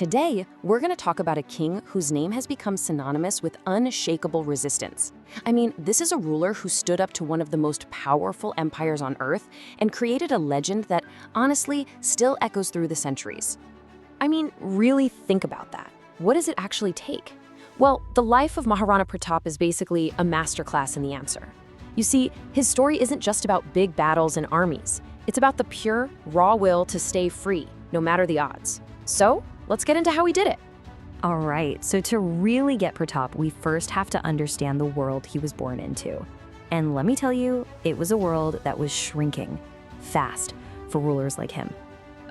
Today, we're going to talk about a king whose name has become synonymous with unshakable resistance. I mean, this is a ruler who stood up to one of the most powerful empires on Earth and created a legend that, honestly, still echoes through the centuries. I mean, really think about that. What does it actually take? Well, the life of Maharana Pratap is basically a masterclass in the answer. You see, his story isn't just about big battles and armies. It's about the pure, raw will to stay free, no matter the odds. So, let's get into how he did it. All right, so to really get Pratap, we first have to understand the world he was born into. And let me tell you, it was a world that was shrinking fast for rulers like him.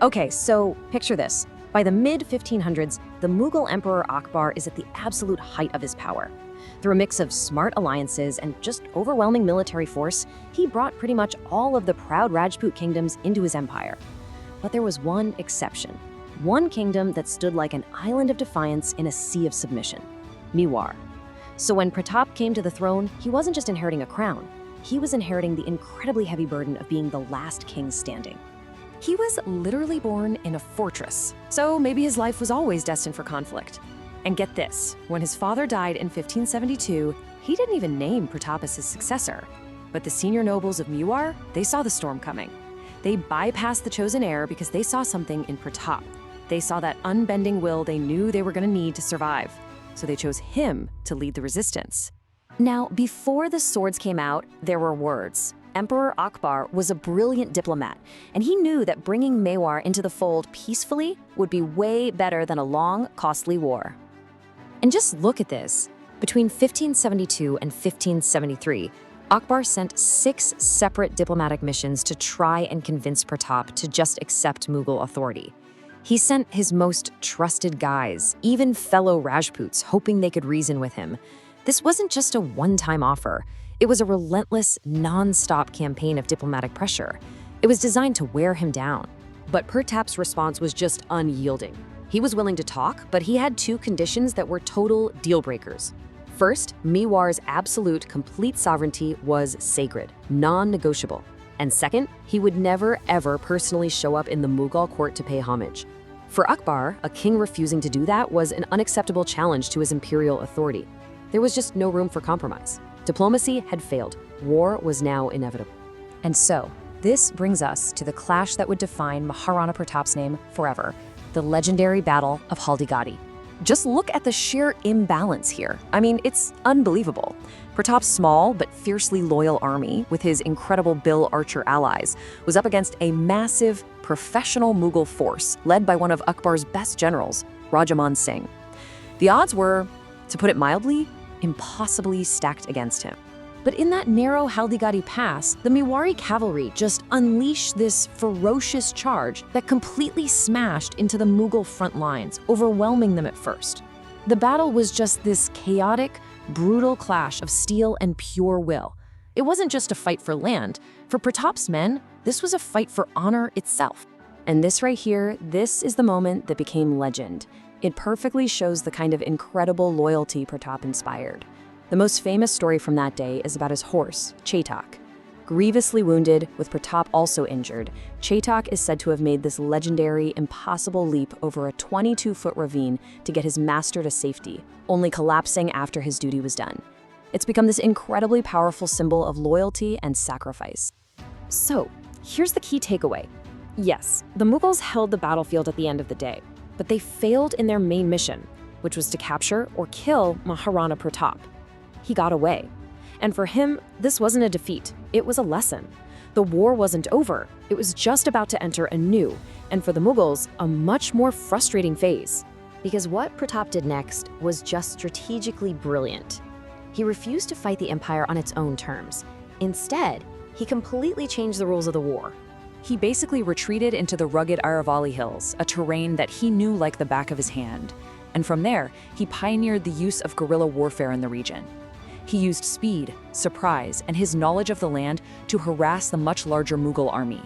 Okay, so picture this. By the mid-1500s, the Mughal Emperor Akbar is at the absolute height of his power. Through a mix of smart alliances and just overwhelming military force, he brought pretty much all of the proud Rajput kingdoms into his empire. But there was one exception. One kingdom that stood like an island of defiance in a sea of submission, Mewar. So when Pratap came to the throne, he wasn't just inheriting a crown, he was inheriting the incredibly heavy burden of being the last king standing. He was literally born in a fortress, so maybe his life was always destined for conflict. And get this, when his father died in 1572, he didn't even name Pratap as his successor. But the senior nobles of Mewar, they saw the storm coming. They bypassed the chosen heir because they saw something in Pratap. They saw that unbending will they knew they were going to need to survive. So they chose him to lead the resistance. Now, before the swords came out, there were words. Emperor Akbar was a brilliant diplomat, and he knew that bringing Mewar into the fold peacefully would be way better than a long, costly war. And just look at this. Between 1572 and 1573, Akbar sent 6 separate diplomatic missions to try and convince Pratap to just accept Mughal authority. He sent his most trusted guys, even fellow Rajputs, hoping they could reason with him. This wasn't just a one-time offer. It was a relentless, non-stop campaign of diplomatic pressure. It was designed to wear him down. But Pratap's response was just unyielding. He was willing to talk, but he had 2 conditions that were total deal-breakers. First, Mewar's absolute, complete sovereignty was sacred, non-negotiable. And second, he would never, ever personally show up in the Mughal court to pay homage. For Akbar, a king refusing to do that was an unacceptable challenge to his imperial authority. There was just no room for compromise. Diplomacy had failed. War was now inevitable. And so, this brings us to the clash that would define Maharana Pratap's name forever, the legendary Battle of Haldighati. Just look at the sheer imbalance here. I mean, it's unbelievable. Pratap's small but fiercely loyal army, with his incredible Bill Archer allies, was up against a massive, professional Mughal force led by one of Akbar's best generals, Rajaman Singh. The odds were, to put it mildly, impossibly stacked against him. But in that narrow Haldighati pass, the Mewari cavalry just unleashed this ferocious charge that completely smashed into the Mughal front lines, overwhelming them at first. The battle was just this chaotic, brutal clash of steel and pure will. It wasn't just a fight for land. For Pratap's men, this was a fight for honor itself. And this right here, this is the moment that became legend. It perfectly shows the kind of incredible loyalty Pratap inspired. The most famous story from that day is about his horse, Chetak. Grievously wounded, with Pratap also injured, Chetak is said to have made this legendary, impossible leap over a 22-foot ravine to get his master to safety, only collapsing after his duty was done. It's become this incredibly powerful symbol of loyalty and sacrifice. So, here's the key takeaway. Yes, the Mughals held the battlefield at the end of the day, but they failed in their main mission, which was to capture or kill Maharana Pratap. He got away. And for him, this wasn't a defeat, it was a lesson. The war wasn't over, it was just about to enter a new, and for the Mughals, a much more frustrating phase. Because what Pratap did next was just strategically brilliant. He refused to fight the empire on its own terms. Instead, he completely changed the rules of the war. He basically retreated into the rugged Aravalli Hills, a terrain that he knew like the back of his hand. And from there, he pioneered the use of guerrilla warfare in the region. He used speed, surprise, and his knowledge of the land to harass the much larger Mughal army.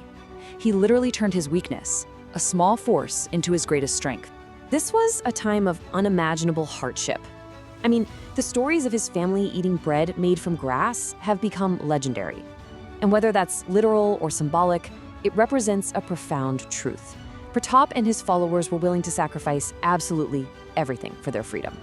He literally turned his weakness, a small force, into his greatest strength. This was a time of unimaginable hardship. I mean, the stories of his family eating bread made from grass have become legendary. And whether that's literal or symbolic, it represents a profound truth. Pratap and his followers were willing to sacrifice absolutely everything for their freedom.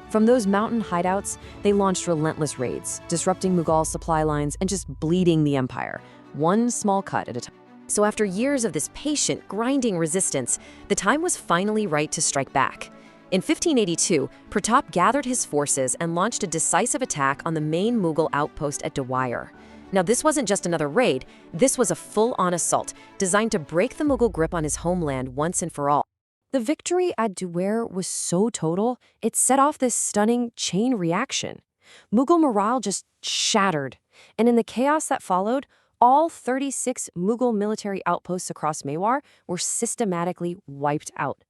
From those mountain hideouts, they launched relentless raids, disrupting Mughal supply lines and just bleeding the empire, one small cut at a time. So after years of this patient, grinding resistance, the time was finally right to strike back. In 1582, Pratap gathered his forces and launched a decisive attack on the main Mughal outpost at Dewar. Now, this wasn't just another raid, this was a full-on assault designed to break the Mughal grip on his homeland once and for all. The victory at Dewar was so total, it set off this stunning chain reaction. Mughal morale just shattered, and in the chaos that followed, all 36 Mughal military outposts across Mewar were systematically wiped out.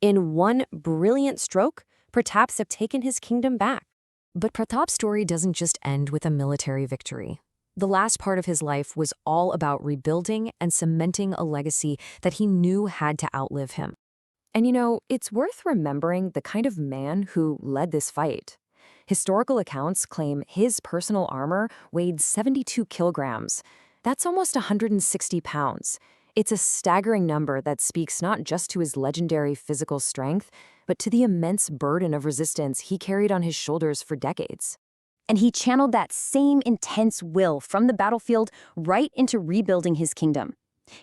In one brilliant stroke, Pratap had taken his kingdom back. But Pratap's story doesn't just end with a military victory. The last part of his life was all about rebuilding and cementing a legacy that he knew had to outlive him. And it's worth remembering the kind of man who led this fight. Historical accounts claim his personal armor weighed 72 kilograms. That's almost 160 pounds. It's a staggering number that speaks not just to his legendary physical strength, but to the immense burden of resistance he carried on his shoulders for decades. And he channeled that same intense will from the battlefield right into rebuilding his kingdom.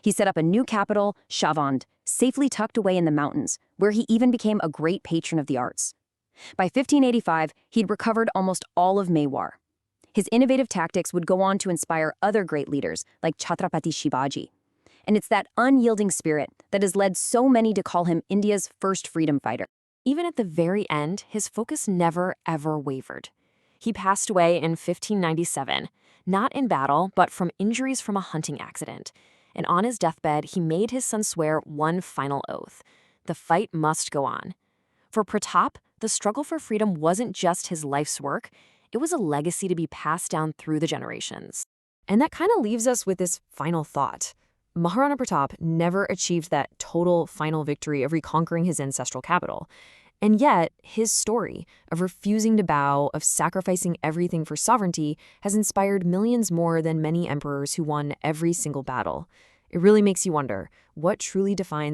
He set up a new capital, Shavand, safely tucked away in the mountains, where he even became a great patron of the arts. By 1585, he'd recovered almost all of Mewar. His innovative tactics would go on to inspire other great leaders like Chhatrapati Shivaji. And it's that unyielding spirit that has led so many to call him India's first freedom fighter. Even at the very end, his focus never, ever wavered. He passed away in 1597, not in battle, but from injuries from a hunting accident. And on his deathbed, he made his son swear one final oath: the fight must go on. For Pratap, the struggle for freedom wasn't just his life's work, it was a legacy to be passed down through the generations. And that kind of leaves us with this final thought. Maharana Pratap never achieved that total final victory of reconquering his ancestral capital. And yet, his story of refusing to bow, of sacrificing everything for sovereignty, has inspired millions more than many emperors who won every single battle. It really makes you wonder, what truly defines